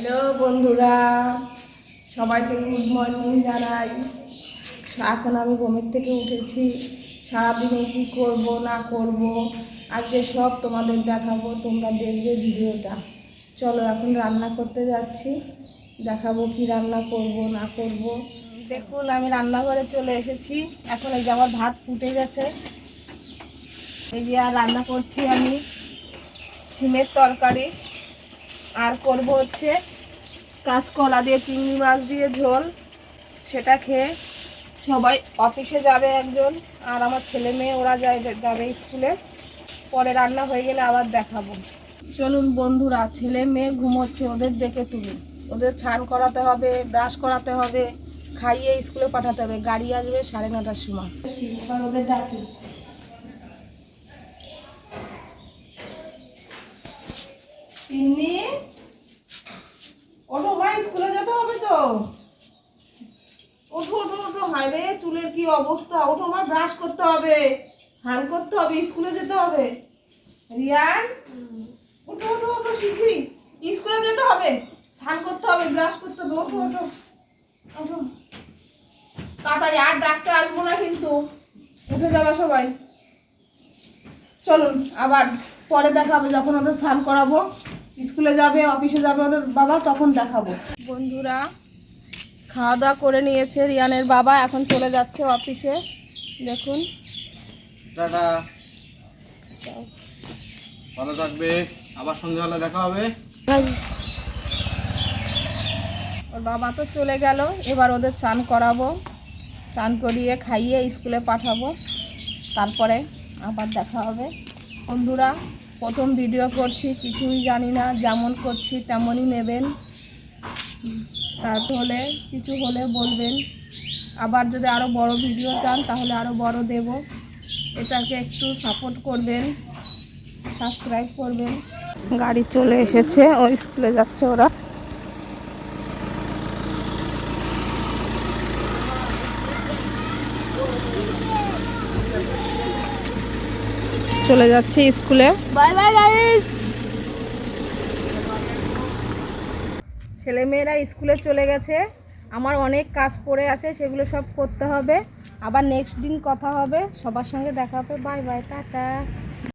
Hello বন্ধুরা, সবাইকে good morning জানাই। এখন আমি ঘুমের থেকে উঠেছি। সারাদিনে কি করব না করব আজকে সব তোমাদের দেখাবো, তোমরা দেখবে ভিডিওটা। চলো এখন রান্না করতে যাচ্ছি, দেখাবো কি রান্না করব না করব। দেখুন আমি রান্নাঘরে চলে এসেছি। এখন এই যে আমার ভাত ফুটে গেছে, এই যে আর রান্না করছি আমি সিমের তরকারি, আর করব হচ্ছে কাঁচকলা দিয়ে চিংড়ি মাছ দিয়ে ঝোল। সেটা খেয়ে সবাই অফিসে যাবে একজন, আর আমার ছেলে মেয়ে ওরা যাবে স্কুলে। পরে রান্না হয়ে গেলে আবার দেখাবো। চলুন বন্ধুরা, ছেলে মেয়ে ঘুমোচ্ছে, ওদের ডেকে তুলি। ওদের স্নান করাতে হবে, ব্রাশ করাতে হবে, খাইয়ে স্কুলে পাঠাতে হবে। গাড়ি আসবে 9:30টার সময়। ওদের ডাকি। তিন্নি, ওঠো মা, স্কুলে যেতে হবে তো। ওঠো ওঠো ওঠো, হায় রে চুলের কি অবস্থা। ওঠো মা, ব্রাশ করতে হবে, স্নান করতে হবে, স্কুলে যেতে হবে। রিয়ান, ওঠো ওঠো ওঠো, শিগগিরই স্কুলে যেতে হবে, স্নান করতে হবে, ব্রাশ করতে হবে। ওঠো ওঠো ওঠো তাড়াতাড়ি, আর ডাকতে আসবো না কিন্তু, উঠে যাবে সবাই। চলুন আবার পরে দেখাবো, যখন ওদের স্নান করাবো, স্কুলে যাবে অফিসে যাবে ওদের বাবা, তখন দেখাবো। বন্ধুরা খাওয়া দাওয়া করে নিয়েছে রিয়ানের বাবা, এখন চলে যাচ্ছে অফিসে। দেখুন, টাটা, ভালো থাকবে, আবার সন্ধ্যাবেলা দেখা হবে। ওর বাবা তো চলে গেল, এবার ওদের চান করাবো, চান করিয়ে খাইয়ে স্কুলে পাঠাবো, তারপরে আবার দেখা হবে। বন্ধুরা প্রথম ভিডিও করছি, কিছুই জানি না, যেমন করছি তেমনই নেবেন। তারপরে কিছু হলে বলবেন। আবার যদি আরও বড় ভিডিও চান তাহলে আরও বড় দেব। এটাকে একটু সাপোর্ট করবেন, সাবস্ক্রাইব করবেন। গাড়ি চলে এসেছে, ওই স্কুলে যাচ্ছে ওরা। চলে যাচ্ছে স্কুলে। Bye bye guys. ছেলেমেয়েরা স্কুলে চলে গেছে, আমার অনেক কাজ পড়ে আছে, সেগুলো সব করতে হবে। আবার নেক্সট দিন কথা হবে, সবার সঙ্গে দেখা হবে। Bye bye, tata.